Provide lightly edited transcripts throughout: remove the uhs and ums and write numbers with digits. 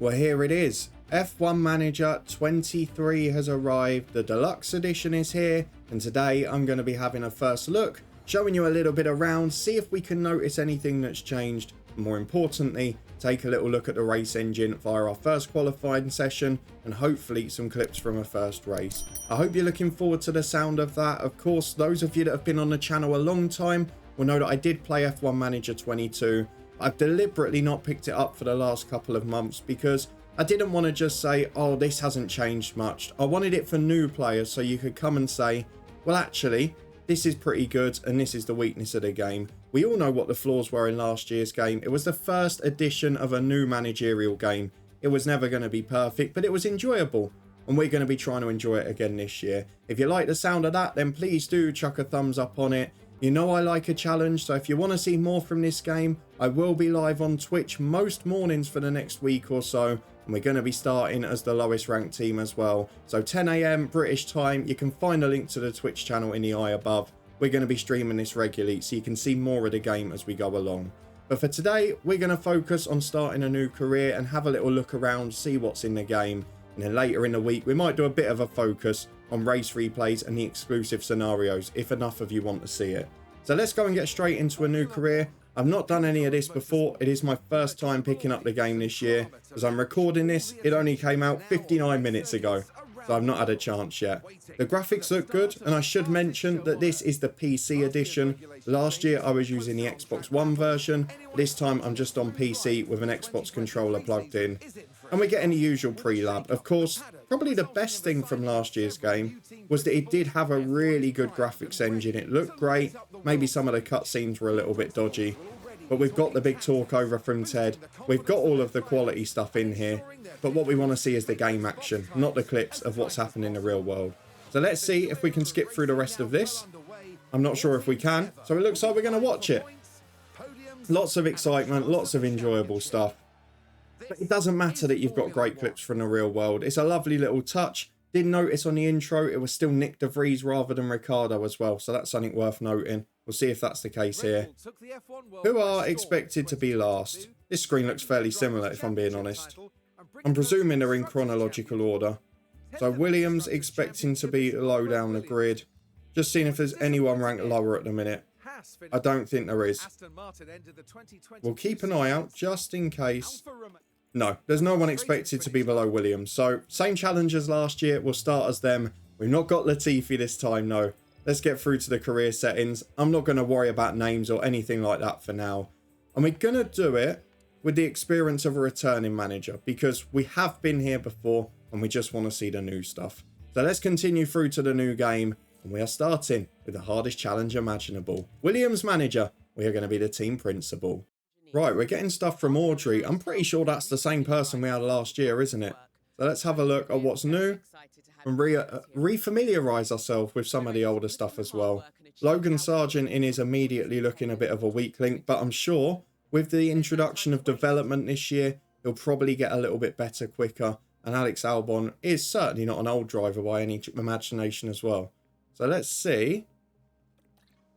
Well, here it is. F1 Manager 23 has arrived. The Deluxe Edition is here. And today I'm going to be having a first look, showing you a little bit around, see if we can notice anything that's changed. More importantly, take a little look at the race engine via our first qualifying session and hopefully some clips from a first race. I hope you're looking forward to the sound of that. Of course, those of you that have been on the channel a long time will know that I did play F1 Manager 22. I've deliberately not picked it up for the last couple of months because I didn't want to just say, oh, this hasn't changed much. I wanted it for new players so you could come and say, well, actually, this is pretty good and this is the weakness of the game. We all know what the flaws were in last year's game. It was the first edition of a new managerial game. It was never going to be perfect, but it was enjoyable. And we're going to be trying to enjoy it again this year. If you like the sound of that, then please do chuck a thumbs up on it. You know I like a challenge, so if you want to see more from this game, I will be live on Twitch most mornings for the next week or so, and we're going to be starting as the lowest ranked team as well. So 10 AM British time, you can find a link to the Twitch channel in the eye above. We're going to be streaming this regularly, so you can see more of the game as we go along. But for today, we're going to focus on starting a new career and have a little look around, see what's in the game. And then later in the week, we might do a bit of a focus on race replays and the exclusive scenarios, if enough of you want to see it. So let's go and get straight into a new career. I've not done any of this before. It is my first time picking up the game this year. As I'm recording this, it only came out 59 minutes ago, so I've not had a chance yet. The graphics look good, and I should mention that this is the PC edition. Last year I was using the Xbox One version. This time I'm just on PC with an Xbox controller plugged in. And we're getting the usual pre-lab. Of course, probably the best thing from last year's game was that it did have a really good graphics engine. It looked great. Maybe some of the cutscenes were a little bit dodgy. But we've got the big talk over from Ted. We've got all of the quality stuff in here. But what we want to see is the game action, not the clips of what's happening in the real world. So let's see if we can skip through the rest of this. I'm not sure if we can. So it looks like we're going to watch it. Lots of excitement, lots of enjoyable stuff. But it doesn't matter that you've got great clips from the real world. It's a lovely little touch. Did notice on the intro, it was still Nick De Vries rather than Ricardo as well. So that's something worth noting. We'll see if that's the case here. Who are expected to be last? This screen looks fairly similar, if I'm being honest. I'm presuming they're in chronological order. So Williams expecting to be low down the grid. Just seeing if there's anyone ranked lower at the minute. I don't think there is. We'll keep an eye out just in case. No, there's no one expected to be below Williams. So same challenge as last year. We'll start as them. We've not got Latifi this time, no. Let's get through to the career settings. I'm not going to worry about names or anything like that for now. And we're going to do it with the experience of a returning manager because we have been here before and we just want to see the new stuff. So let's continue through to the new game. And we are starting with the hardest challenge imaginable. Williams manager. We are going to be the team principal. Right, we're getting stuff from Audrey. I'm pretty sure that's the same person we had last year, isn't it? So let's have a look at what's new and re-familiarise ourselves with some of the older stuff as well. Logan Sargent in is immediately looking a bit of a weak link, but I'm sure with the introduction of development this year, he'll probably get a little bit better quicker. And Alex Albon is certainly not an old driver by any imagination as well. So let's see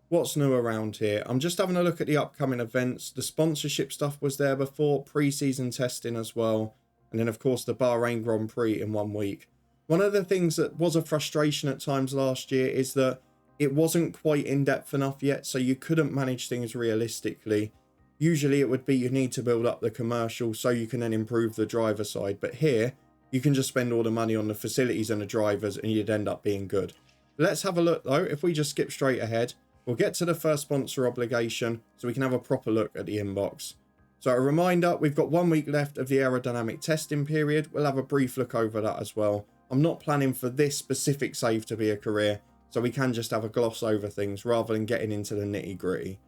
what's new around here. I'm just having a look at the upcoming events. The sponsorship stuff was there before, pre-season testing as well. And then, of course, the Bahrain Grand Prix in 1 week. One of the things that was a frustration at times last year is that it wasn't quite in-depth enough yet, so you couldn't manage things realistically. Usually it would be you need to build up the commercial so you can then improve the driver side. But here, you can just spend all the money on the facilities and the drivers and you'd end up being good. Let's have a look, though. If we just skip straight ahead, we'll get to the first sponsor obligation so we can have a proper look at the inbox. So a reminder, we've got 1 week left of the aerodynamic testing period. We'll have a brief look over that as well. I'm not planning for this specific save to be a career, so we can just have a gloss over things rather than getting into the nitty gritty.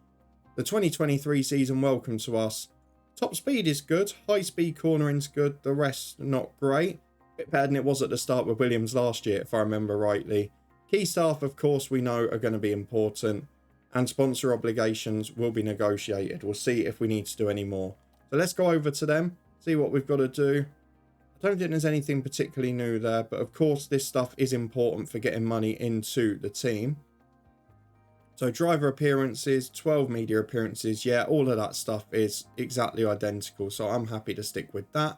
The 2023 season, welcome to us. Top speed is good, high speed cornering's good, the rest not great. A bit better than it was at the start with Williams last year, if I remember rightly. Key staff, of course, we know are going to be important, and sponsor obligations will be negotiated. We'll see if we need to do any more. So let's go over to them, see what we've got to do. I don't think there's anything particularly new there, but of course this stuff is important for getting money into the team. So driver appearances, 12 media appearances, yeah, all of that stuff is exactly identical, so I'm happy to stick with that.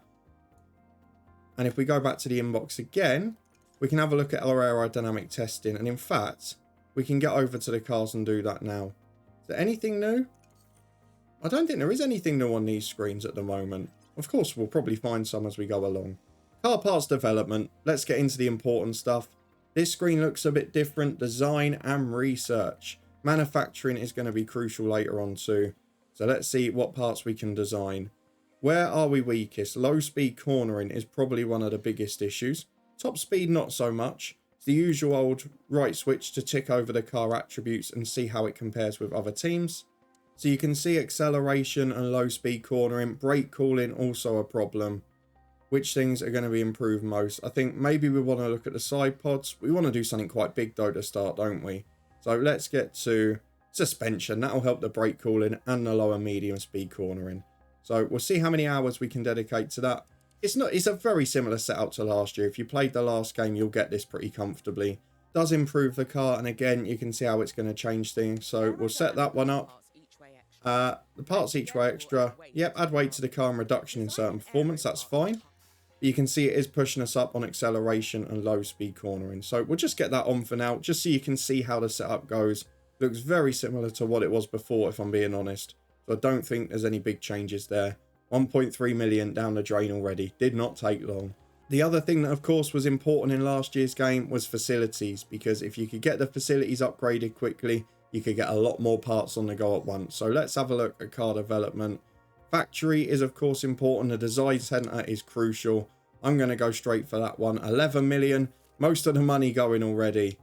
And if we go back to the inbox again, we can have a look at our aerodynamic testing. And in fact, we can get over to the cars and do that now. Is there anything new? I don't think there is anything new on these screens at the moment. Of course, we'll probably find some as we go along. Car parts development. Let's get into the important stuff. This screen looks a bit different. Design and research. Manufacturing is going to be crucial later on too. So let's see what parts we can design. Where are we weakest? Low speed cornering is probably one of the biggest issues. Top speed, not so much. It's the usual old right switch to tick over the car attributes and see how it compares with other teams. So you can see acceleration and low speed cornering. Brake cooling, also a problem. Which things are going to be improved most? I think maybe we want to look at the side pods. We want to do something quite big though to start, don't we? So let's get to suspension. That'll help the brake cooling and the lower medium speed cornering. So we'll see how many hours we can dedicate to that. It's a very similar setup to last year. If you played the last game, you'll get this pretty comfortably. Does improve the car, and again, you can see how it's going to change things. So we'll set that one up. The parts each way extra. Yep, add weight to the car and reduction in certain performance. That's fine. You can see it is pushing us up on acceleration and low speed cornering. So we'll just get that on for now, just so you can see how the setup goes. Looks very similar to what it was before, if I'm being honest. So I don't think there's any big changes there. 1.3 million down the drain already. Did not take long. The other thing that, of course, was important in last year's game was facilities. Because if you could get the facilities upgraded quickly, you could get a lot more parts on the go at once. So let's have a look at car development. Factory is, of course, important. The design center is crucial. I'm going to go straight for that one. 11 million. Most of the money going already.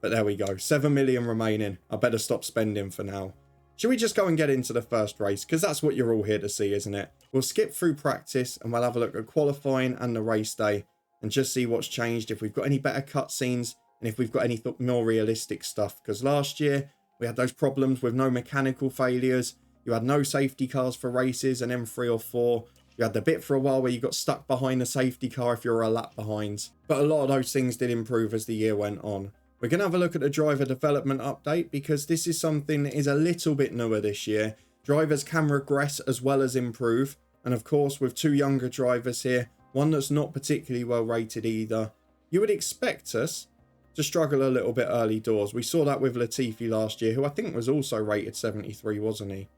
But there we go. 7 million remaining. I better stop spending for now. Should we just go and get into the first race? Because that's what you're all here to see, isn't it? We'll skip through practice and we'll have a look at qualifying and the race day. And just see what's changed. If we've got any better cutscenes. And if we've got any more realistic stuff. Because last year we had those problems with no mechanical failures. You had no safety cars for races and M3 or 4. You had the bit for a while where you got stuck behind the safety car if you were a lap behind. But a lot of those things did improve as the year went on. We're going to have a look at the driver development update because this is something that is a little bit newer this year. Drivers can regress as well as improve. And of course, with two younger drivers here, one that's not particularly well rated either, you would expect us to struggle a little bit early doors. We saw that with Latifi last year, who I think was also rated 73, wasn't he?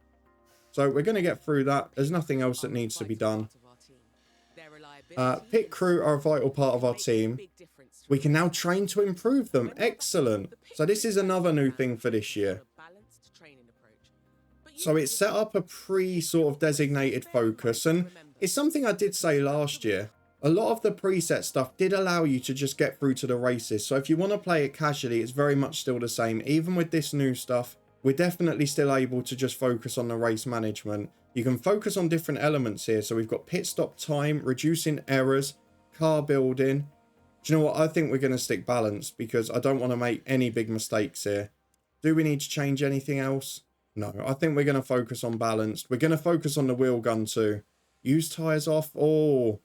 So we're going to get through that. There's nothing else that needs to be done. Pit crew are a vital part of our team. We can now train to improve them. Excellent. So this is another new thing for this year. So it's set up a pre-sort of designated focus. And it's something I did say last year. A lot of the preset stuff did allow you to just get through to the races. So if you want to play it casually, it's very much still the same. Even with this new stuff, we're definitely still able to just focus on the race management. You can focus on different elements here. So we've got pit stop time, reducing errors, car building. Do you know what? I think we're going to stick balanced because I don't want to make any big mistakes here. Do we need to change anything else? No, I think we're going to focus on balanced. We're going to focus on the wheel gun too. Use tyres off. Oh,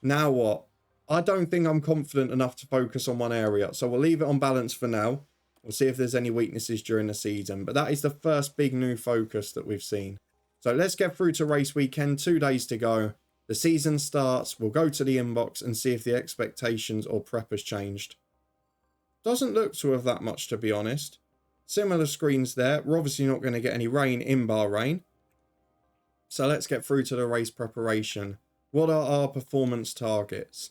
now what? I don't think I'm confident enough to focus on one area. So we'll leave it on balance for now. We'll see if there's any weaknesses during the season. But that is the first big new focus that we've seen. So let's get through to race weekend. 2 days to go. The season starts. We'll go to the inbox and see if the expectations or prep has changed. Doesn't look to have that much, to be honest. Similar screens there. We're obviously not going to get any rain in Bahrain. So let's get through to the race preparation. What are our performance targets?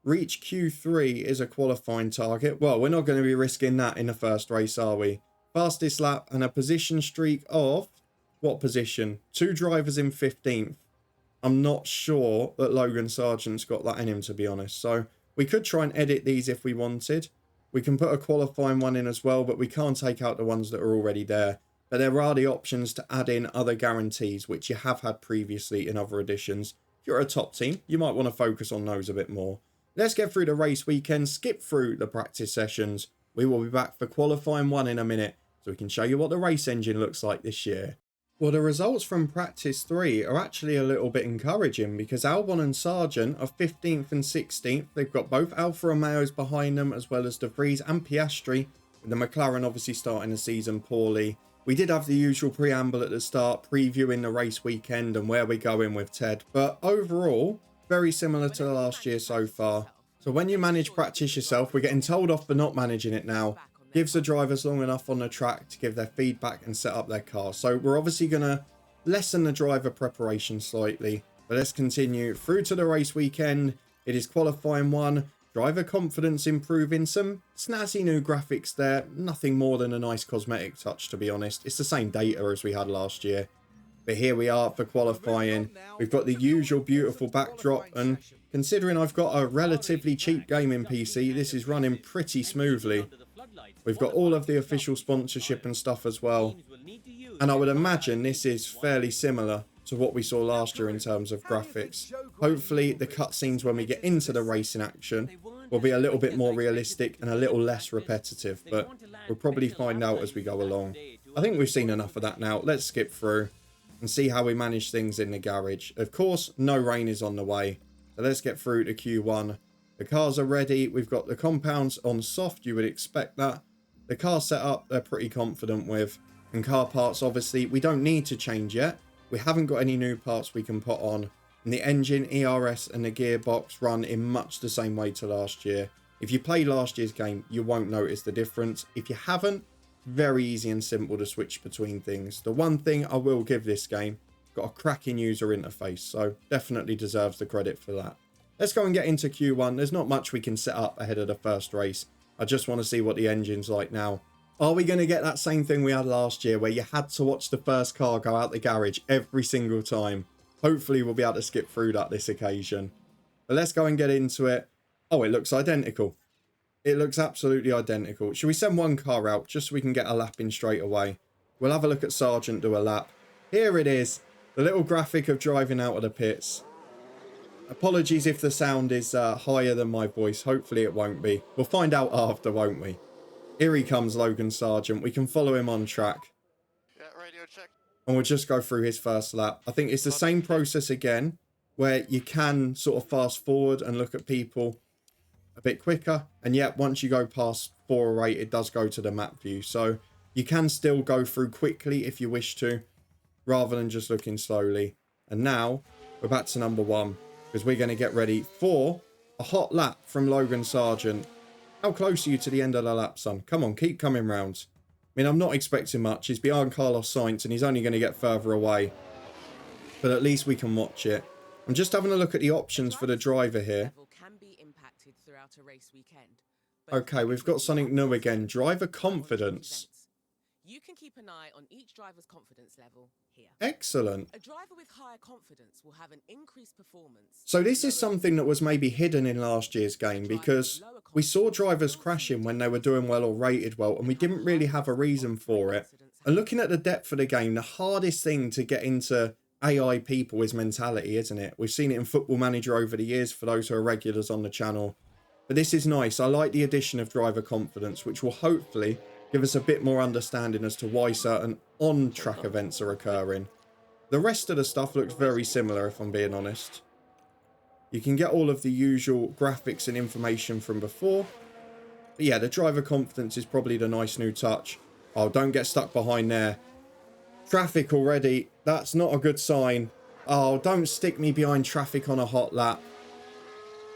Reach Q3 is a qualifying target. Well, we're not going to be risking that in the first race, are we? Fastest lap and a position streak of... What position? 2 drivers in 15th. I'm not sure that Logan Sargent's got that in him, to be honest. So we could try and edit these if we wanted. We can put a qualifying one in as well, but we can't take out the ones that are already there. But there are the options to add in other guarantees, which you have had previously in other editions. If you're a top team, you might want to focus on those a bit more. Let's get through the race weekend, skip through the practice sessions. We will be back for qualifying 1 in a minute, so we can show you what the race engine looks like this year. Well, the results from practice 3 are actually a little bit encouraging because Albon and Sargent are 15th and 16th. They've got both Alfa Romeos behind them, as well as De Vries and Piastri, with the McLaren obviously starting the season poorly. We did have the usual preamble at the start, previewing the race weekend and where we're going with Ted. But overall, very similar to last year so far. So when you manage practice yourself, we're getting told off for not managing it now. Gives the drivers long enough on the track to give their feedback and set up their car. So we're obviously going to lessen the driver preparation slightly. But let's continue through to the race weekend. It is qualifying 1. Driver confidence improving. Some snazzy new graphics there. Nothing more than a nice cosmetic touch, to be honest. It's the same data as we had last year. But here we are for qualifying. We've got the usual beautiful backdrop, and considering I've got a relatively cheap gaming PC, this is running pretty smoothly. We've got all of the official sponsorship and stuff as well. And I would imagine this is fairly similar to what we saw last year in terms of graphics. Hopefully the cutscenes when we get into the racing action will be a little bit more realistic and a little less repetitive, but we'll probably find out as we go along. I think we've seen enough of that now. Let's skip through and see how we manage things in the garage. Of course, no rain is on the way, so let's get through to Q1. The cars are ready. We've got the compounds on soft. You would expect that. The car setup, they're pretty confident with. And car parts, obviously, we don't need to change yet. We haven't got any new parts we can put on. And the engine, ERS, and the gearbox run in much the same way to last year. If you played last year's game, you won't notice the difference. If you haven't, very easy and simple to switch between things. The one thing I will give this game, got a cracking user interface, so definitely deserves the credit for that. Let's go and get into Q1. There's not much we can set up ahead of the first race. I just want to see what the engine's like now. Are we going to get that same thing we had last year where you had to watch the first car go out the garage every single time? Hopefully we'll be able to skip through that this occasion. But let's go and get into it. Oh, it looks identical. It looks absolutely identical. Should we send one car out just so we can get a lap in straight away? We'll have a look at Sargent do a lap. Here it is. The little graphic of driving out of the pits. Apologies if the sound is higher than my voice. Hopefully it won't be. We'll find out after, won't we? Here he comes, Logan Sargent. We can follow him on track. Yeah, radio check. And we'll just go through his first lap. I think it's the same process again, where you can sort of fast forward and look at people a bit quicker. And yet, once you go past 4 or 8, it does go to the map view. So you can still go through quickly if you wish to, rather than just looking slowly. And now, we're back to number 1, because we're going to get ready for a hot lap from Logan Sargent. How close are you to the end of the lap, son? Come on, keep coming round. I mean, I'm not expecting much. He's behind Carlos Sainz, and he's only going to get further away. But at least we can watch it. I'm just having a look at the options for the driver here. Okay, we've got something new again. Driver confidence. You can keep an eye on each driver's confidence level here. Excellent. A driver with higher confidence will have an increased performance. So this is something that was maybe hidden in last year's game, because we saw drivers crashing when they were doing well or rated well, and we didn't really have a reason for it. And looking at the depth of the game, the hardest thing to get into AI people is mentality, isn't it? We've seen it in Football Manager over the years for those who are regulars on the channel. But this is nice. I like the addition of driver confidence, which will hopefully give us a bit more understanding as to why certain on-track events are occurring. The rest of the stuff looks very similar, if I'm being honest. You can get all of the usual graphics and information from before. But yeah, the driver confidence is probably the nice new touch. Oh, don't get stuck behind there. Traffic already. That's not a good sign. Oh, don't stick me behind traffic on a hot lap.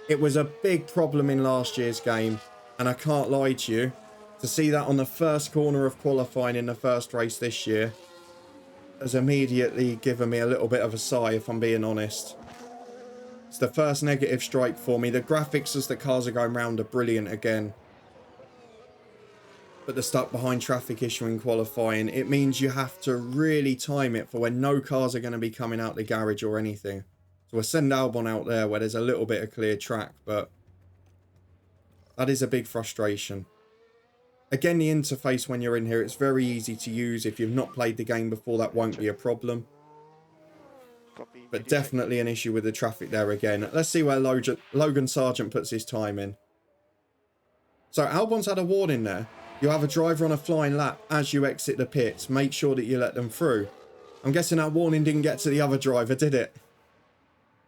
It was a big problem in last year's game, and I can't lie to you. To see that on the first corner of qualifying in the first race this year has immediately given me a little bit of a sigh, if I'm being honest. It's the first negative strike for me. The graphics as the cars are going round are brilliant again. But the stuck behind traffic issue in qualifying, it means you have to really time it for when no cars are going to be coming out the garage or anything. So we'll send Albon out there where there's a little bit of clear track, but that is a big frustration. Again, the interface when you're in here, it's very easy to use. If you've not played the game before, that won't be a problem. But definitely an issue with the traffic there again. Let's see where Logan Sargent puts his time in. So Albon's had a warning there. You have a driver on a flying lap as you exit the pits. Make sure that you let them through. I'm guessing that warning didn't get to the other driver, did it?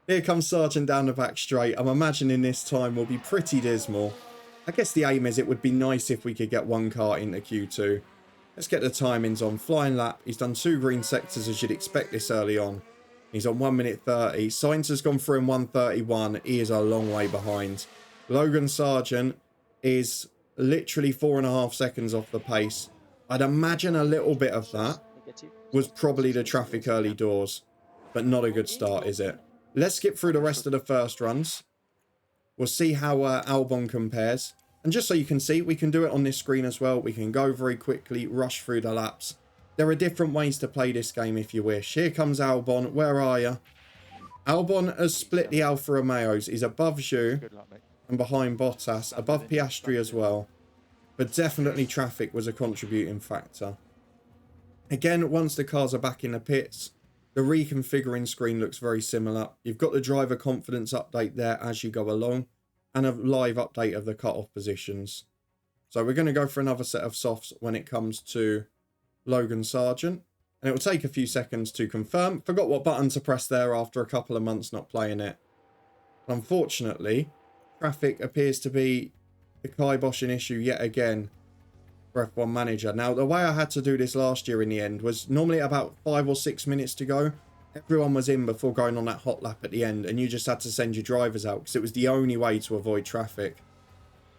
Here comes Sargent down the back straight. I'm imagining this time will be pretty dismal. I guess the aim is it would be nice if we could get one car into Q2. Let's get the timings on. Flying lap. He's done 2 green sectors as you'd expect this early on. He's on 1 minute 30. Sainz has gone through in 1:31. He is a long way behind. Logan Sargent is literally 4.5 seconds off the pace. I'd imagine a little bit of that was probably the traffic early doors, but not a good start, is it? Let's skip through the rest of the first runs. We'll see how Albon compares. And just so you can see, we can do it on this screen as well. We can go very quickly, rush through the laps. There are different ways to play this game if you wish. Here comes Albon. Where are you? Albon has split the Alfa Romeos. He's above Zhou and behind Bottas, above Piastri as well. But definitely traffic was a contributing factor. Again, once the cars are back in the pits, the reconfiguring screen looks very similar. You've got the driver confidence update there as you go along, and a live update of the cut-off positions. So we're going to go for another set of softs when it comes to Logan Sargent, and it will take a few seconds to confirm. Forgot what button to press there after a couple of months not playing it. Unfortunately, traffic appears to be the kiboshing issue yet again for F1 Manager. Now, the way I had to do this last year in the end was normally about 5 or 6 minutes to go. Everyone was in before going on that hot lap at the end, and you just had to send your drivers out because it was the only way to avoid traffic.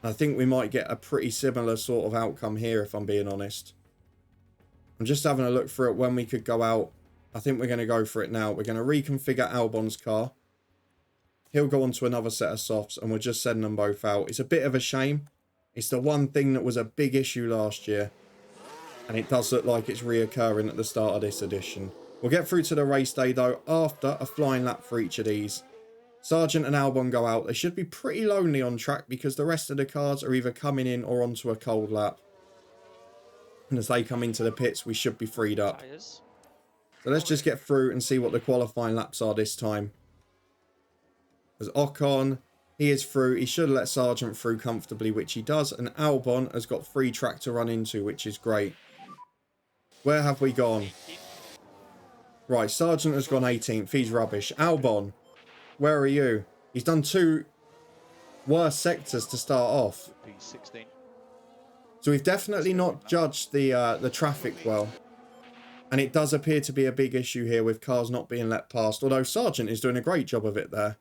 I think we might get a pretty similar sort of outcome here, if I'm being honest. I'm just having a look through it when we could go out. I think we're going to go for it now. We're going to reconfigure Albon's car. He'll go on to another set of softs, and we'll just send them both out. It's a bit of a shame. It's the one thing that was a big issue last year, and it does look like it's reoccurring at the start of this edition. We'll get through to the race day, though, after a flying lap for each of these. Sargent and Albon go out. They should be pretty lonely on track because the rest of the cars are either coming in or onto a cold lap. And as they come into the pits, we should be freed up. So let's just get through and see what the qualifying laps are this time. As Ocon, he is through. He should let Sargent through comfortably, which he does. And Albon has got free track to run into, which is great. Where have we gone? Right, Sargent has gone 18th. He's rubbish. Albon, where are you? He's done 2 worse sectors to start off. So we've definitely not judged the traffic well. And it does appear to be a big issue here with cars not being let past. Although Sargent is doing a great job of it there.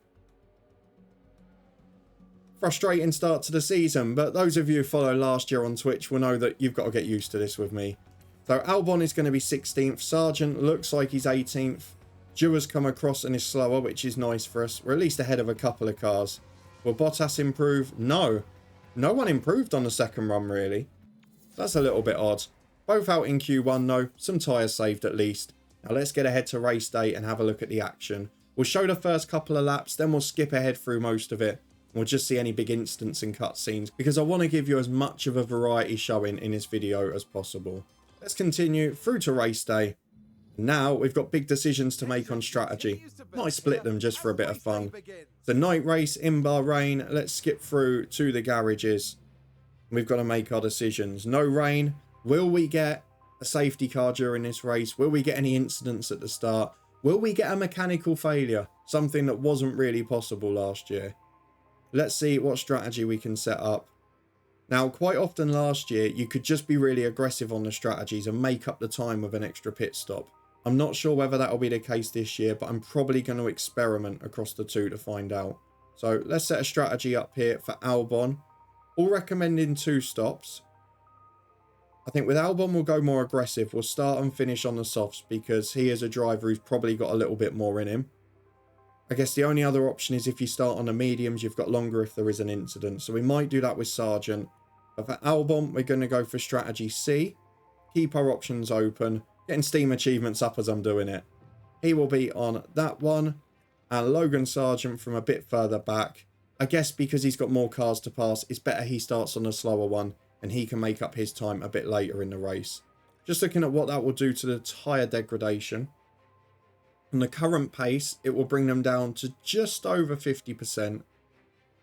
Frustrating start to the season. But those of you who follow last year on Twitch will know that you've got to get used to this with me. So Albon is going to be 16th. Sargent looks like he's 18th. Zhou has come across and is slower, which is nice for us. We're at least ahead of a couple of cars. Will Bottas improve? No. No one improved on the second run, really. That's a little bit odd. Both out in Q1, though. Some tyres saved at least. Now let's get ahead to race day and have a look at the action. We'll show the first couple of laps, then we'll skip ahead through most of it. We'll just see any big incidents and cutscenes, because I want to give you as much of a variety showing in this video as possible. Let's continue through to race day. Now we've got big decisions to make on strategy. Might split them just for a bit of fun. The night race in Bahrain. Let's skip through to the garages. We've got to make our decisions. No rain. Will we get a safety car during this race? Will we get any incidents at the start? Will we get a mechanical failure? Something that wasn't really possible last year. Let's see what strategy we can set up. Now, quite often last year, you could just be really aggressive on the strategies and make up the time with an extra pit stop. I'm not sure whether that will be the case this year, but I'm probably going to experiment across the two to find out. So let's set a strategy up here for Albon. All recommending 2 stops. I think with Albon we'll go more aggressive. We'll start and finish on the softs because he is a driver who's probably got a little bit more in him. I guess the only other option is if you start on the mediums, you've got longer if there is an incident. So we might do that with Sargent. But for Albon, we're going to go for strategy C. Keep our options open. Getting Steam achievements up as I'm doing it. He will be on that one. And Logan Sargent from a bit further back. I guess because he's got more cars to pass, it's better he starts on a slower one. And he can make up his time a bit later in the race. Just looking at what that will do to the tyre degradation. On the current pace, it will bring them down to just over 50%.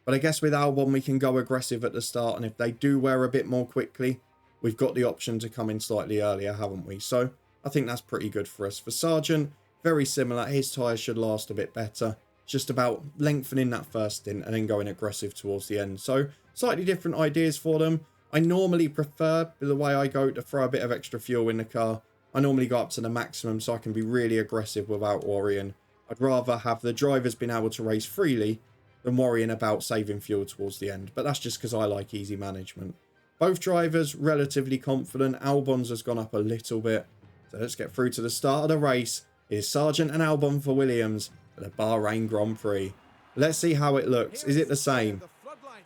But I guess with Albon, we can go aggressive at the start. And if they do wear a bit more quickly, we've got the option to come in slightly earlier, haven't we? So I think that's pretty good for us. For Sargent, very similar. His tyres should last a bit better. It's just about lengthening that first stint and then going aggressive towards the end. So slightly different ideas for them. I normally prefer, the way I go, to throw a bit of extra fuel in the car. I normally go up to the maximum so I can be really aggressive without worrying. I'd rather have the drivers being able to race freely than worrying about saving fuel towards the end. But that's just because I like easy management. Both drivers relatively confident. Albon's has gone up a little bit. So let's get through to the start of the race. Here's Sargent and Albon for Williams at the Bahrain Grand Prix. Let's see how it looks. Is it the same?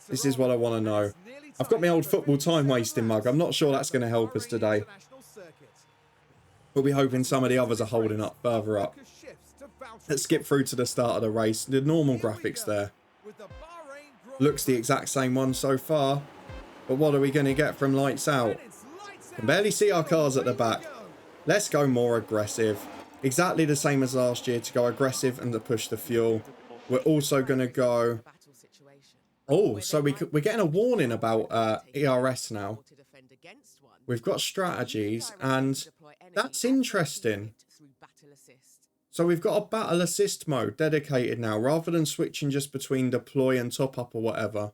This is what I want to know. I've got my old football time wasting mug. I'm not sure that's going to help us today. We'll be hoping some of the others are holding up further up. Let's skip through to the start of the race. The normal graphics there. Looks the exact same one so far. But what are we going to get from lights out? Can barely see our cars at the back. Let's go more aggressive. Exactly the same as last year, to go aggressive and to push the fuel. We're also going to go... Oh, so we're getting a warning about ERS now. We've got strategies, and that's interesting. So we've got a battle assist mode dedicated now. Rather than switching just between deploy and top up or whatever,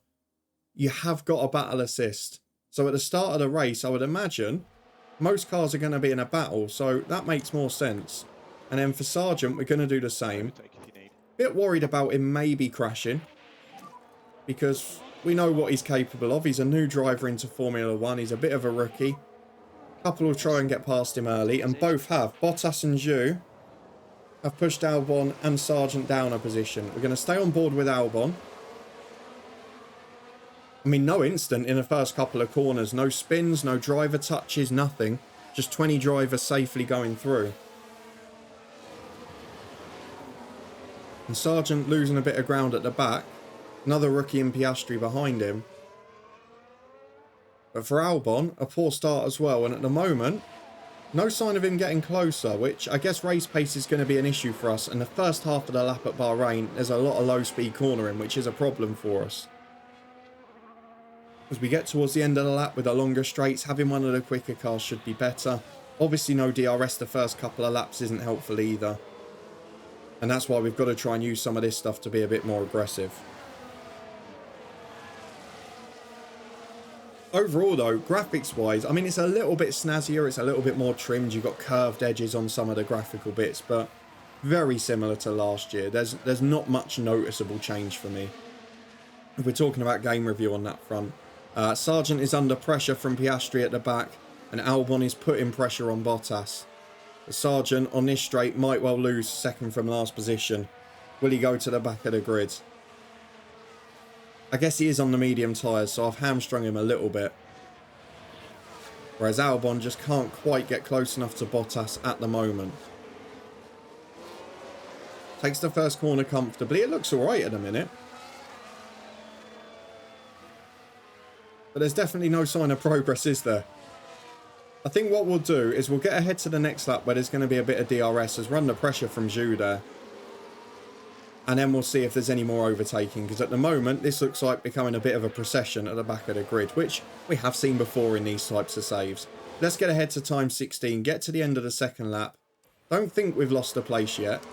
you have got a battle assist. So at the start of the race, I would imagine most cars are going to be in a battle, so that makes more sense. And then for Sargent, we're going to do the same. Bit worried about him maybe crashing, because we know what he's capable of. He's a new driver into Formula 1. He's a bit of a rookie. Couple will try and get past him early, and both have. Bottas and Zhou have pushed Albon and Sargent down a position. We're going to stay on board with Albon. I mean, no instant in the first couple of corners. No spins, no driver touches, nothing. Just 20 drivers safely going through. And Sargent losing a bit of ground at the back. Another rookie in Piastri behind him. But for Albon, a poor start as well. And at the moment, no sign of him getting closer, which I guess race pace is going to be an issue for us. And the first half of the lap at Bahrain, there's a lot of low-speed cornering, which is a problem for us. As we get towards the end of the lap with the longer straights, having one of the quicker cars should be better. Obviously, no DRS the first couple of laps isn't helpful either. And that's why we've got to try and use some of this stuff to be a bit more aggressive. Overall though, graphics wise, I mean, it's a little bit snazzier, it's a little bit more trimmed. You've got curved edges on some of the graphical bits, but very similar to last year. There's not much noticeable change for me. If we're talking about game review on that front. Sargent is under pressure from Piastri at the back, and Albon is putting pressure on Bottas. Sargent on this straight might well lose second from last position. Will he go to the back of the grid? I guess he is on the medium tyres, so I've hamstrung him a little bit. Whereas Albon just can't quite get close enough to Bottas at the moment. Takes the first corner comfortably. It looks alright at the minute. But there's definitely no sign of progress, is there? I think what we'll do is we'll get ahead to the next lap where there's going to be a bit of DRS as we're under pressure from Zhou there. And then we'll see if there's any more overtaking, because at the moment this looks like becoming a bit of a procession at the back of the grid, which we have seen before in these types of saves. Let's get ahead to time 16, get to the end of the second lap. Don't think we've lost a place yet.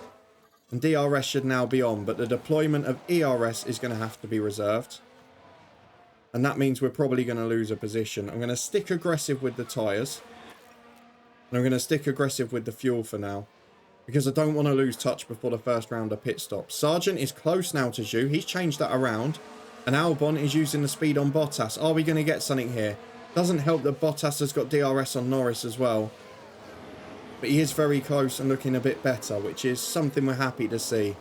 And DRS should now be on, but the deployment of ERS is going to have to be reserved. And that means we're probably going to lose a position. I'm going to stick aggressive with the tyres. And I'm going to stick aggressive with the fuel for now, because I don't want to lose touch before the first round of pit stops. Sargent is close now to Zhou. He's changed that around. And Albon is using the speed on Bottas. Are we going to get something here? Doesn't help that Bottas has got DRS on Norris as well. But he is very close and looking a bit better, which is something we're happy to see.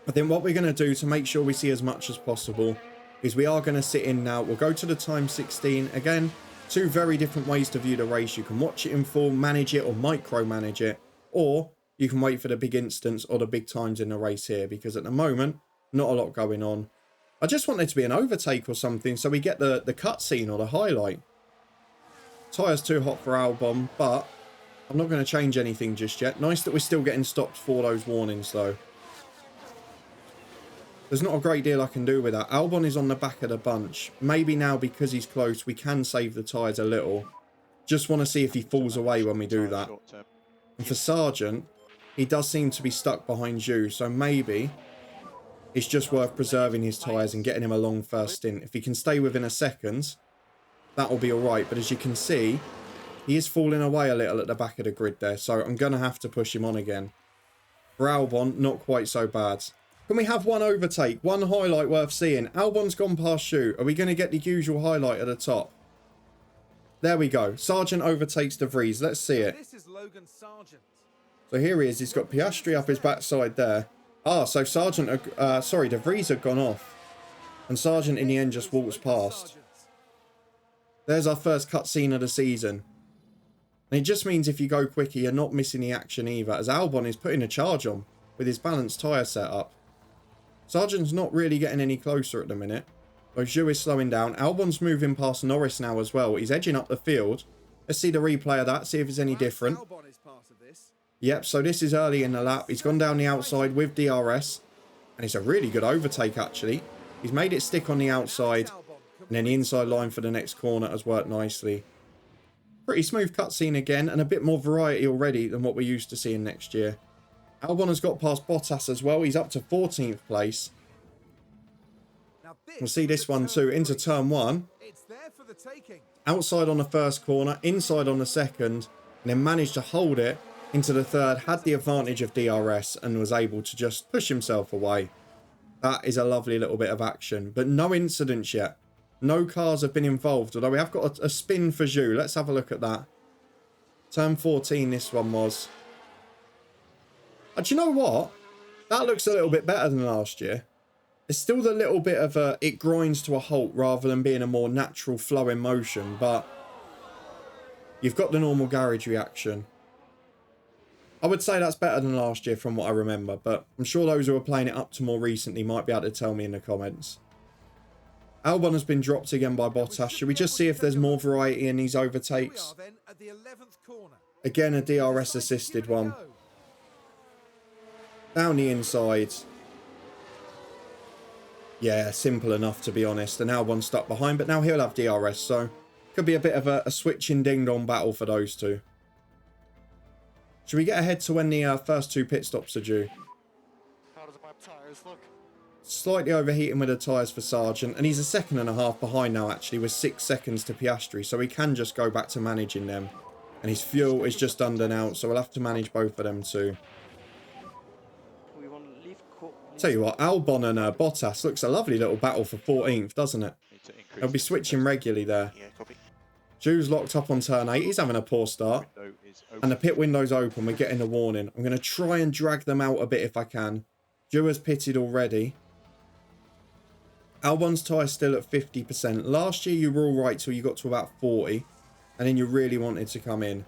I think what we're going to do to make sure we see as much as possible is we are going to sit in now. We'll go to the time 16. Again, two very different ways to view the race. You can watch it in full, manage it, or micromanage it. Or you can wait for the big instance or the big times in the race here, because at the moment, not a lot going on. I just want there to be an overtake or something so we get the cutscene or the highlight. Tyres too hot for Albon, but I'm not going to change anything just yet. Nice that we're still getting stopped for those warnings though. There's not a great deal I can do with that. Albon is on the back of the bunch. Maybe now because he's close we can save the tyres a little. Just want to see if he falls away when we do that. And for Sargent, he does seem to be stuck behind Zhou, so maybe it's just worth preserving his tyres and getting him a long first stint. If he can stay within a second, that will be alright. But as you can see, he is falling away a little at the back of the grid there, so I'm going to have to push him on again. For Albon, not quite so bad. Can we have one overtake? One highlight worth seeing. Albon's gone past Shu. Are we going to get the usual highlight at the top? There we go. Sargent overtakes De Vries. Let's see it. This is Logan Sargent. So here he is. He's got Piastri up his backside there. Ah, so Sargent, sorry, De Vries had gone off. And Sargent in the end just walks past. There's our first cutscene of the season. And it just means if you go quicker, you're not missing the action either, as Albon is putting a charge on with his balanced tyre setup. Sargent's not really getting any closer at the minute. Though Zhou is slowing down. Albon's moving past Norris now as well. He's edging up the field. Let's see the replay of that, see if it's any different. Yep, so this is early in the lap. He's gone down the outside with DRS. And it's a really good overtake, actually. He's made it stick on the outside. And then the inside line for the next corner has worked nicely. Pretty smooth cutscene again, and a bit more variety already than what we're used to seeing next year. Albon has got past Bottas as well. He's up to 14th place. We'll see this one too, into turn 1. Outside on the first corner, inside on the second, and then managed to hold it into the third, had the advantage of DRS, and was able to just push himself away. That is a lovely little bit of action, but no incidents yet. No cars have been involved, although we have got a spin for Zhou. Let's have a look at that. Turn 14 this one was. Do you know what? That looks a little bit better than last year. It's still the little bit of a, it grinds to a halt rather than being a more natural flowing motion, but you've got the normal garage reaction. I would say that's better than last year from what I remember, but I'm sure those who are playing it up to more recently might be able to tell me in the comments. Albon has been dropped again by Bottas. Should we just see if there's more variety in these overtakes? Again, a DRS assisted one. Down the inside. Yeah, simple enough to be honest. And Albon stuck behind, but now he'll have DRS, so could be a bit of a switching ding-dong battle for those two. Should we get ahead to when the first 2 pit stops are due? How does my tyres look? Slightly overheating with the tyres for Sargent, and he's a second and a half behind now actually with 6 seconds to Piastri, so he can just go back to managing them. And his fuel is just under now, so we'll have to manage both of them too. We want to leave Tell you what, Albon and Bottas looks a lovely little battle for 14th, doesn't it? They'll be switching regularly there. Yeah, copy. Zhou's locked up on turn 8, he's having a poor start. And the pit window's open, we're getting a warning. I'm going to try and drag them out a bit if I can. Zhou has pitted already. Albon's tyre still at 50%. Last year you were all right till you got to about 40. And then you really wanted to come in.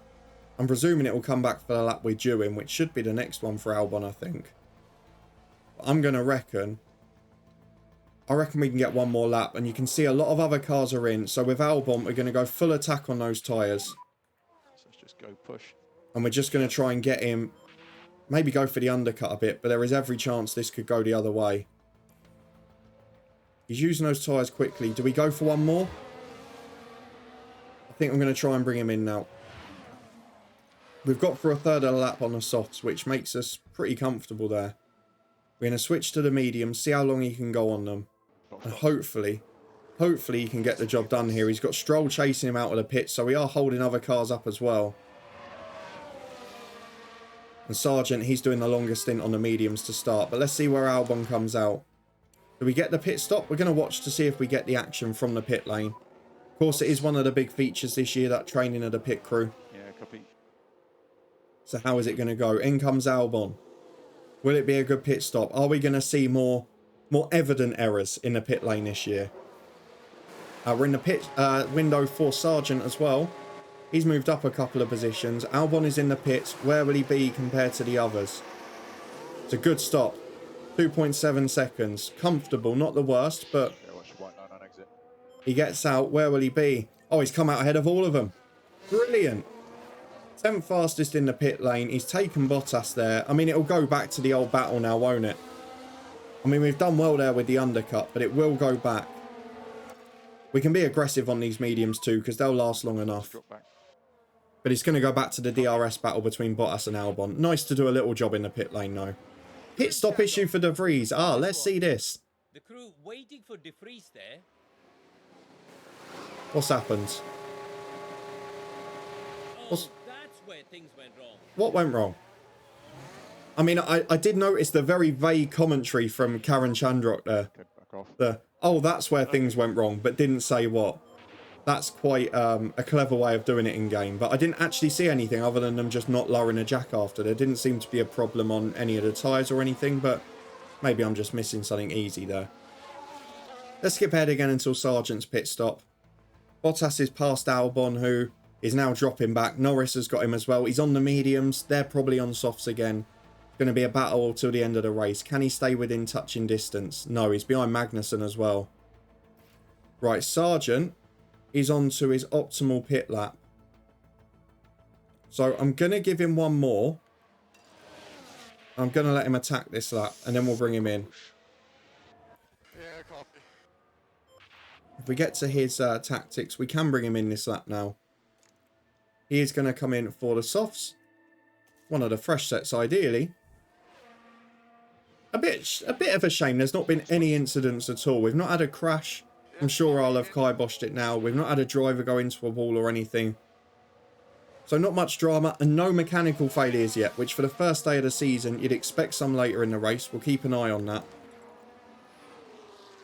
I'm presuming it will come back for the lap we're due in, which should be the next one for Albon, I think. But I'm going to reckon... I reckon we can get one more lap. And you can see a lot of other cars are in. So with Albon, we're going to go full attack on those tyres. So let's just go push. And we're just going to try and get him... Maybe go for the undercut a bit. But there is every chance this could go the other way. He's using those tyres quickly. Do we go for one more? I think I'm going to try and bring him in now. We've got for a third of the lap on the softs, which makes us pretty comfortable there. We're going to switch to the mediums, see how long he can go on them. And hopefully he can get the job done here. He's got Stroll chasing him out of the pit, so we are holding other cars up as well. And Sargent, he's doing the longest stint on the mediums to start. But let's see where Albon comes out. Do we get the pit stop? We're going to watch to see if we get the action from the pit lane. Of course, it is one of the big features this year, that training of the pit crew. Yeah, copy. So how is it going to go? In comes Albon. Will it be a good pit stop? Are we going to see more evident errors in the pit lane this year? We're in the pit window for Sargent as well. He's moved up a couple of positions. Albon is in the pits. Where will he be compared to the others? It's a good stop. 2.7 seconds. Comfortable, not the worst, but he gets out. Where will he be? Oh, he's come out ahead of all of them. Brilliant. 10th fastest in the pit lane. He's taken Bottas there. I mean, it'll go back to the old battle now, won't it? I mean, we've done well there with the undercut, but it will go back. We can be aggressive on these mediums too, because they'll last long enough. But it's going to go back to the DRS battle between Bottas and Albon. Nice to do a little job in the pit lane, though. Pit stop issue for De Vries. Ah, let's see this. The crew waiting for De Vries there. What's happened? Oh, that's where things went wrong. What went wrong? I mean, I did notice the very vague commentary from Karen Chandrock there. Good, back off. Oh, that's where things went wrong, but didn't say what. That's quite a clever way of doing it in game. But I didn't actually see anything other than them just not lowering a jack after. There didn't seem to be a problem on any of the tyres or anything, but maybe I'm just missing something easy there. Let's skip ahead again until Sargent's pit stop. Bottas is past Albon, who is now dropping back. Norris has got him as well. He's on the mediums. They're probably on softs again. Going to be a battle till the end of the race. Can he stay within touching distance? No, he's behind Magnussen as well. Right, Sargent is on to his optimal pit lap. So I'm going to give him one more. I'm going to let him attack this lap and then we'll bring him in. Yeah, copy. If we get to his tactics, we can bring him in this lap now. He is going to come in for the softs. One of the fresh sets, ideally. A bit of a shame. There's not been any incidents at all. We've not had a crash. I'm sure I'll have kiboshed it now. We've not had a driver go into a wall or anything. So not much drama and no mechanical failures yet, which for the first day of the season, you'd expect some later in the race. We'll keep an eye on that.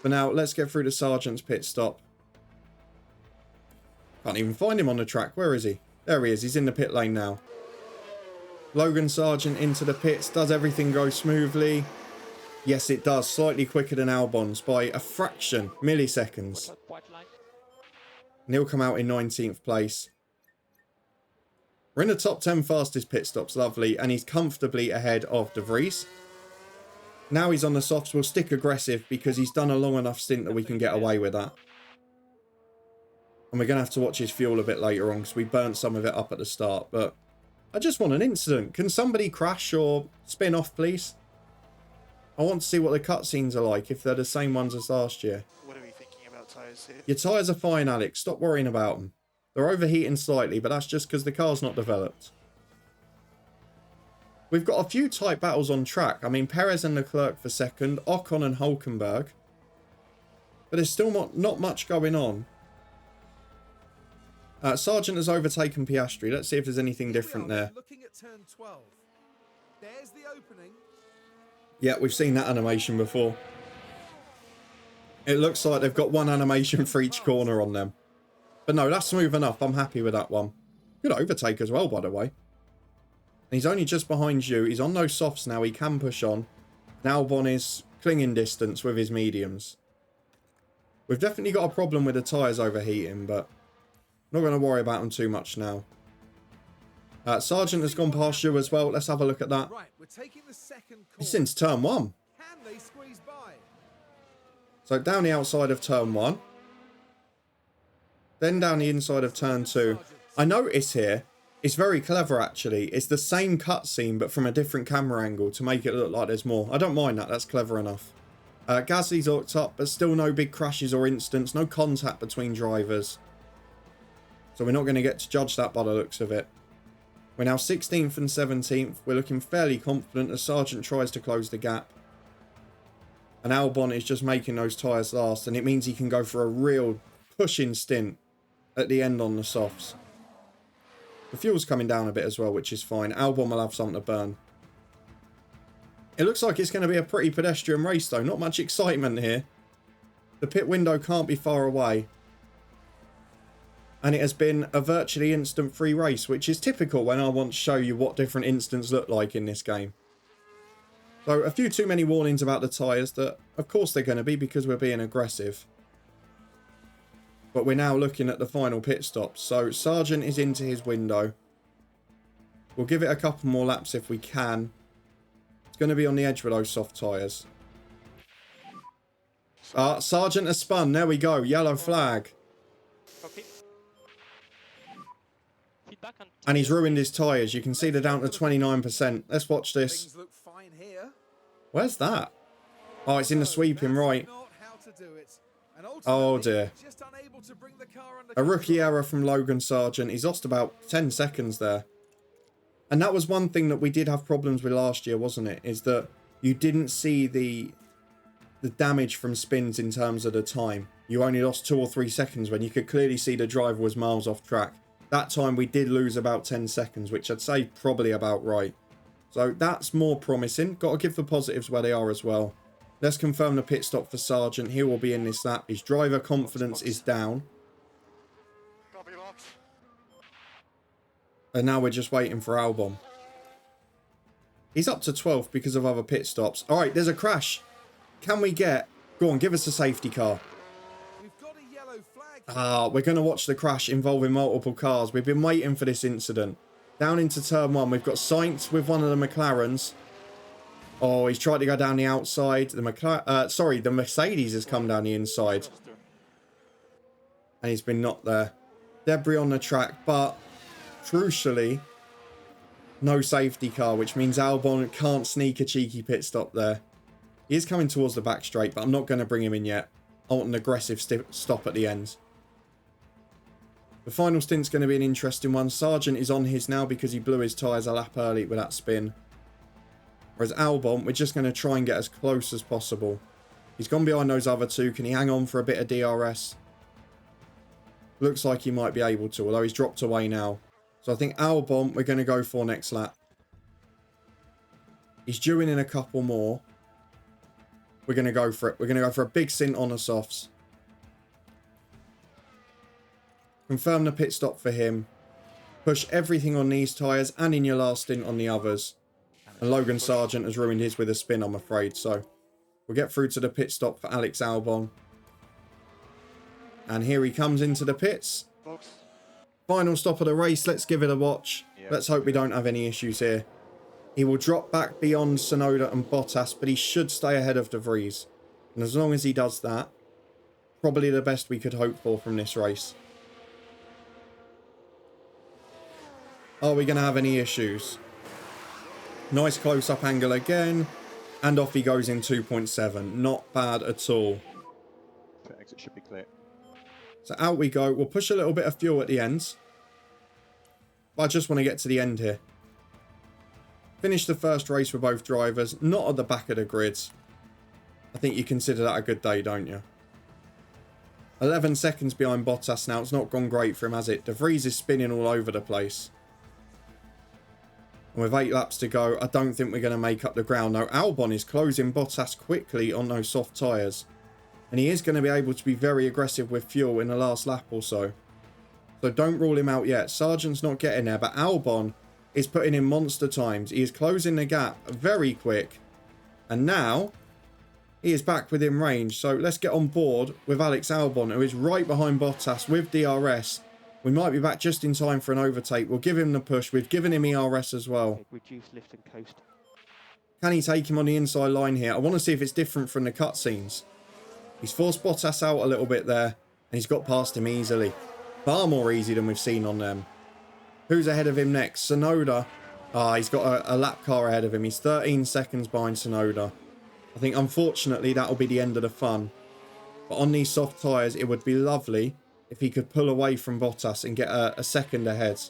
For now, let's get through the Sargent's pit stop. Can't even find him on the track. Where is he? There he is. He's in the pit lane now. Logan Sargent into the pits. Does everything go smoothly? Yes, it does. Slightly quicker than Albon's by a fraction, milliseconds. And he'll come out in 19th place. We're in the top 10 fastest pit stops. Lovely. And he's comfortably ahead of De Vries. Now he's on the softs. We'll stick aggressive because he's done a long enough stint that we can get away with that. And we're going to have to watch his fuel a bit later on because we burnt some of it up at the start. But I just want an incident. Can somebody crash or spin off, please? I want to see what the cutscenes are like if they're the same ones as last year. What are we thinking about tyres here? Your tyres are fine, Alex. Stop worrying about them. They're overheating slightly, but that's just because the car's not developed. We've got a few tight battles on track. I mean, Perez and Leclerc for second, Ocon and Hulkenberg. But there's still not much going on. Sargent has overtaken Piastri. Let's see if there's anything different there. Looking at turn 12. There's the opening. Yeah, we've seen that animation before. It looks like they've got one animation for each corner on them. But no, that's smooth enough. I'm happy with that one. Good overtake as well, by the way. And he's only just behind you. He's on those softs now. He can push on. Now Albon is clinging distance with his mediums. We've definitely got a problem with the tyres overheating, but I'm not going to worry about them too much now. Sargent has gone past you as well. Let's have a look at that. Right, we're taking the second corner. Since turn 1. Can they squeeze by? So down the outside of turn 1. Then down the inside of turn 2. I notice here, it's very clever actually. It's the same cutscene but from a different camera angle to make it look like there's more. I don't mind that, that's clever enough. Gasly's hooked up, but still no big crashes or incidents, no contact between drivers. So we're not going to get to judge that by the looks of it. We're now 16th and 17th. We're looking fairly confident as Sargent tries to close the gap. And Albon is just making those tyres last. And it means he can go for a real pushing stint at the end on the softs. The fuel's coming down a bit as well, which is fine. Albon will have something to burn. It looks like it's going to be a pretty pedestrian race though. Not much excitement here. The pit window can't be far away. And it has been a virtually instant-free race, which is typical when I want to show you what different instants look like in this game. So, a few too many warnings about the tyres that, of course they're going to be because we're being aggressive. But we're now looking at the final pit stop. So, Sargent is into his window. We'll give it a couple more laps if we can. It's going to be on the edge with those soft tyres. Sargent has spun. There we go. Yellow flag. Okay. And he's ruined his tyres. You can see they're down to 29%. Let's watch this. Things look fine here. Where's that? Oh, it's in the sweeping, right. Not how to do it. And Oh dear. just unable to bring the car under A rookie control. error from Logan Sargent. He's lost about 10 seconds there. And that was one thing that we did have problems with last year, wasn't it? Is that you didn't see the damage from spins in terms of the time. You only lost 2 or 3 seconds when you could clearly see the driver was miles off track. That time we did lose about 10 seconds, which I'd say probably about right. So that's more promising. Got to give the positives where they are as well. Let's confirm the pit stop for Sargent. He will be in this lap. His driver confidence is down. Copy locked. And now we're just waiting for Albon. He's up to 12th because of other pit stops. All right, there's a crash. Can we get... Go on, give us a safety car. We've got a yellow flag. Ah, we're going to watch the crash involving multiple cars. We've been waiting for this incident. Down into turn 1, we've got Sainz with one of the McLarens. Oh, he's tried to go down the outside. The Mercedes has come down the inside. And he's been knocked there. Debris on the track, but crucially, no safety car, which means Albon can't sneak a cheeky pit stop there. He is coming towards the back straight, but I'm not going to bring him in yet. I want an aggressive stop at the end. The final stint's going to be an interesting one. Sargent is on his now because he blew his tyres a lap early with that spin. Whereas Albon, we're just going to try and get as close as possible. He's gone behind those other two. Can he hang on for a bit of DRS? Looks like he might be able to, although he's dropped away now. So I think Albon, we're going to go for next lap. He's due in a couple more. We're going to go for it. We're going to go for a big stint on the softs. Confirm the pit stop for him. Push everything on these tyres and in your last stint on the others. And Logan Sargent has ruined his with a spin, I'm afraid. So we'll get through to the pit stop for Alex Albon. And here he comes into the pits. Final stop of the race. Let's give it a watch. Let's hope we don't have any issues here. He will drop back beyond Tsunoda and Bottas, but he should stay ahead of De Vries. And as long as he does that, probably the best we could hope for from this race. Are we going to have any issues? Nice close-up angle again. And off he goes in 2.7. Not bad at all. The exit should be clear. So out we go. We'll push a little bit of fuel at the ends. But I just want to get to the end here. Finish the first race for both drivers. Not at the back of the grids. I think you consider that a good day, don't you? 11 seconds behind Bottas now. It's not gone great for him, has it? De Vries is spinning all over the place. And with 8 laps to go, I don't think we're going to make up the ground. No, Albon is closing Bottas quickly on those soft tyres. And he is going to be able to be very aggressive with fuel in the last lap or so. So don't rule him out yet. Sargent's not getting there, but Albon is putting in monster times. He is closing the gap very quick. And now he is back within range. So let's get on board with Alex Albon, who is right behind Bottas with DRS. We might be back just in time for an overtake. We'll give him the push. We've given him ERS as well. Reduce lift and coast. Can he take him on the inside line here? I want to see if it's different from the cutscenes. He's forced Bottas out a little bit there. And he's got past him easily. Far more easy than we've seen on them. Who's ahead of him next? Tsunoda. He's got a lap car ahead of him. He's 13 seconds behind Tsunoda. I think, unfortunately, that'll be the end of the fun. But on these soft tyres, it would be lovely if he could pull away from Bottas and get a second ahead.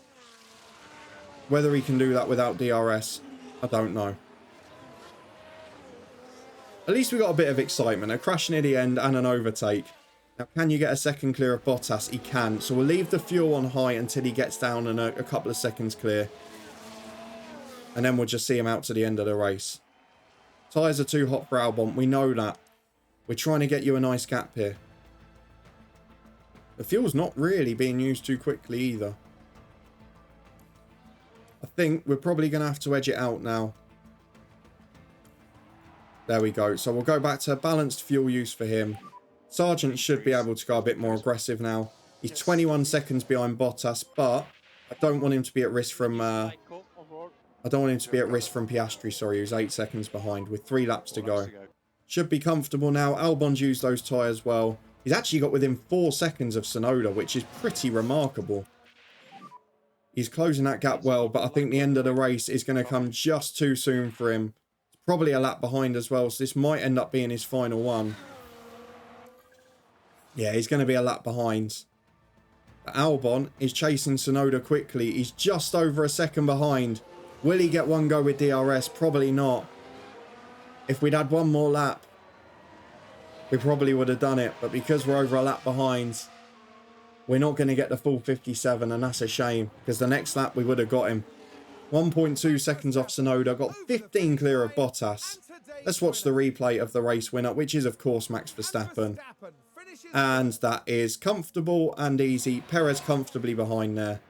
Whether he can do that without DRS, I don't know. At least we got a bit of excitement. A crash near the end and an overtake. Now, can you get a second clear of Bottas? He can. So we'll leave the fuel on high until he gets down and a couple of seconds clear. And then we'll just see him out to the end of the race. Tyres are too hot for Albon. We know that. We're trying to get you a nice gap here. The fuel's not really being used too quickly either. I think we're probably going to have to edge it out now. There we go. So we'll go back to balanced fuel use for him. Sargent should be able to go a bit more aggressive now. He's 21 seconds behind Bottas, but I don't want him to be at risk from... I don't want him to be at risk from Piastri, sorry, who's 8 seconds behind with 3 laps to go. Should be comfortable now. Albon's used those tyres well. He's actually got within 4 seconds of Tsunoda, which is pretty remarkable. He's closing that gap well, but I think the end of the race is going to come just too soon for him. He's probably a lap behind as well, so this might end up being his final one. Yeah, he's going to be a lap behind. But Albon is chasing Tsunoda quickly. He's just over a second behind. Will he get one go with DRS? Probably not. If we'd had one more lap, we probably would have done it. But because we're over a lap behind, we're not going to get the full 57. And that's a shame. Because the next lap, we would have got him. 1.2 seconds off Tsunoda, got 15 clear of Bottas. Let's watch the replay of the race winner, which is of course Max Verstappen. And that is comfortable and easy. Perez comfortably behind there.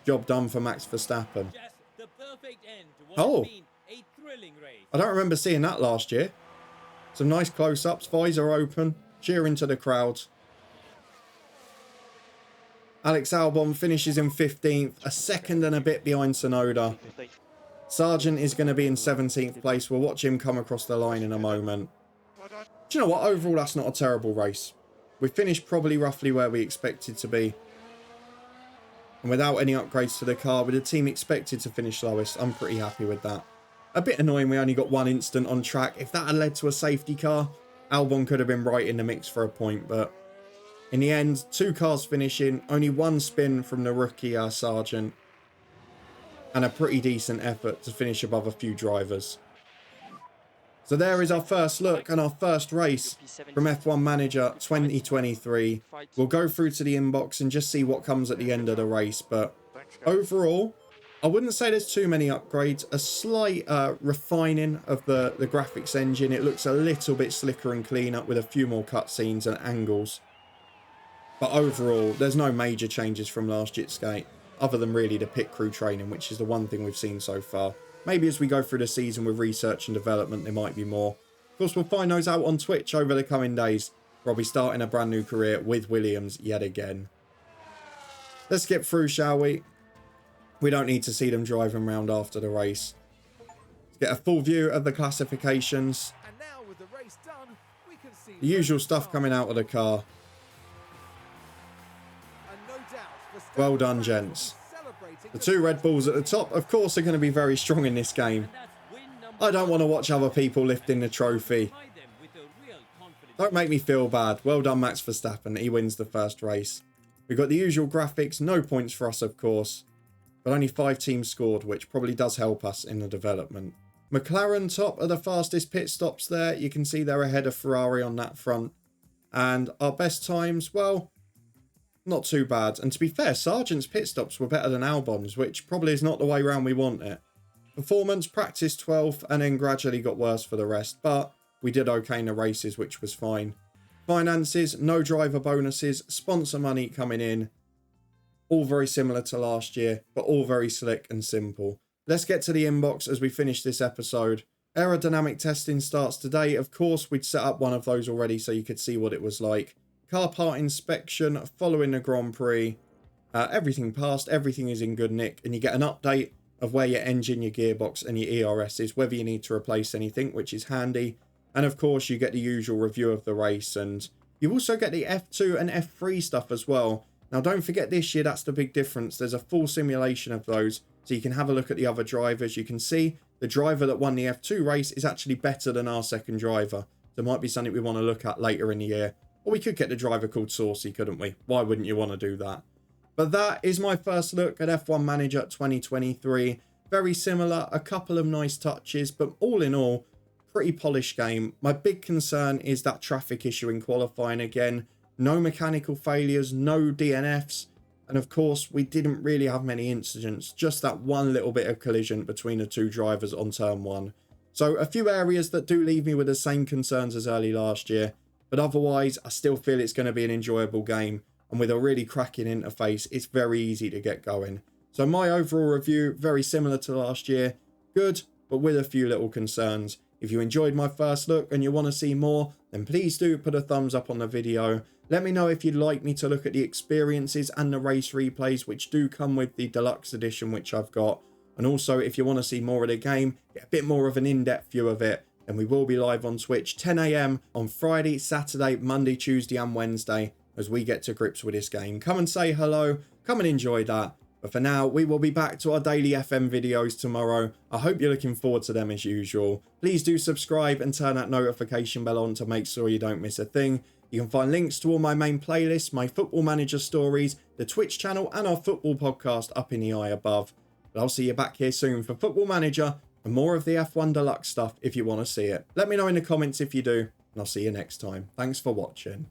Job done for Max Verstappen. Just the perfect end to what Oh. has been a thrilling race. I don't remember seeing that last year. Some nice close-ups, visor open, cheering to the crowds. Alex Albon finishes in 15th, a second and a bit behind Tsunoda. 15th. Sargent is going to be in 17th place. We'll watch him come across the line in a moment. Well done. Do you know what? Overall, that's not a terrible race. We finished probably roughly where we expected to be. And without any upgrades to the car, with the team expected to finish lowest, I'm pretty happy with that. A bit annoying we only got one instant on track. If that had led to a safety car, Albon could have been right in the mix for a point. But in the end, 2 cars finishing, only 1 spin from the rookie Sargent. And a pretty decent effort to finish above a few drivers. So there is our first look and our first race from F1 Manager 2023. We'll go through to the inbox and just see what comes at the end of the race. But Thanks, guys. overall, I wouldn't say there's too many upgrades. A slight refining of the graphics engine. It looks a little bit slicker and cleaner with a few more cutscenes and angles. But overall, there's no major changes from last year's skate, other than really the pit crew training, which is the one thing we've seen so far. Maybe as we go through the season with research and development, there might be more. Of course, we'll find those out on Twitch over the coming days, where I'll be starting a brand new career with Williams yet again. Let's skip through, shall we? We don't need to see them driving around after the race. Let's get a full view of the classifications. And now with the race done, we can see The usual stuff coming out of the car. And no doubt, Verstappen Well done, gents. celebrating The 2 Red Bulls at the top, of course, are going to be very strong in this game. And that's win number I don't want to watch other people lifting the trophy. behind them with a real confidence. Don't make me feel bad. Well done, Max Verstappen. He wins the first race. We've got the usual graphics. No points for us, of course. But only 5 teams scored, which probably does help us in the development. McLaren top are the fastest pit stops there. You can see they're ahead of Ferrari on that front. And our best times, well, not too bad. And to be fair, Sargent's pit stops were better than Albon's, which probably is not the way round we want it. Performance, practice 12th, and then gradually got worse for the rest. But we did okay in the races, which was fine. Finances, no driver bonuses, sponsor money coming in. All very similar to last year, but all very slick and simple. Let's get to the inbox as we finish this episode. Aerodynamic testing starts today. Of course, we'd set up one of those already so you could see what it was like. Car part inspection following the Grand Prix. Everything passed, everything is in good nick, and you get an update of where your engine, your gearbox, and your ERS is, whether you need to replace anything, which is handy. And of course, you get the usual review of the race, and you also get the F2 and F3 stuff as well. Now, don't forget this year, that's the big difference. There's a full simulation of those, so you can have a look at the other drivers. You can see the driver that won the F2 race is actually better than our second driver. There might be something we want to look at later in the year. Or we could get the driver called Saucy, couldn't we? Why wouldn't you want to do that? But that is my first look at F1 Manager 2023. Very similar, a couple of nice touches, but all in all, pretty polished game. My big concern is that traffic issue in qualifying again. No mechanical failures, no DNFs. And of course, we didn't really have many incidents. Just that one little bit of collision between the 2 drivers on turn 1. So a few areas that do leave me with the same concerns as early last year. But otherwise, I still feel it's going to be an enjoyable game. And with a really cracking interface, it's very easy to get going. So my overall review, very similar to last year. Good, but with a few little concerns. If you enjoyed my first look and you want to see more, then please do put a thumbs up on the video. Let me know if you'd like me to look at the experiences and the race replays, which do come with the Deluxe Edition, which I've got. And also, if you want to see more of the game, get a bit more of an in-depth view of it, then we will be live on Twitch 10 AM on Friday, Saturday, Monday, Tuesday and Wednesday as we get to grips with this game. Come and say hello, come and enjoy that. But for now, we will be back to our daily FM videos tomorrow. I hope you're looking forward to them as usual. Please do subscribe and turn that notification bell on to make sure you don't miss a thing. You can find links to all my main playlists, my Football Manager stories, the Twitch channel and our football podcast up in the eye above. But I'll see you back here soon for Football Manager and more of the F1 Deluxe stuff if you want to see it. Let me know in the comments if you do, and I'll see you next time. Thanks for watching.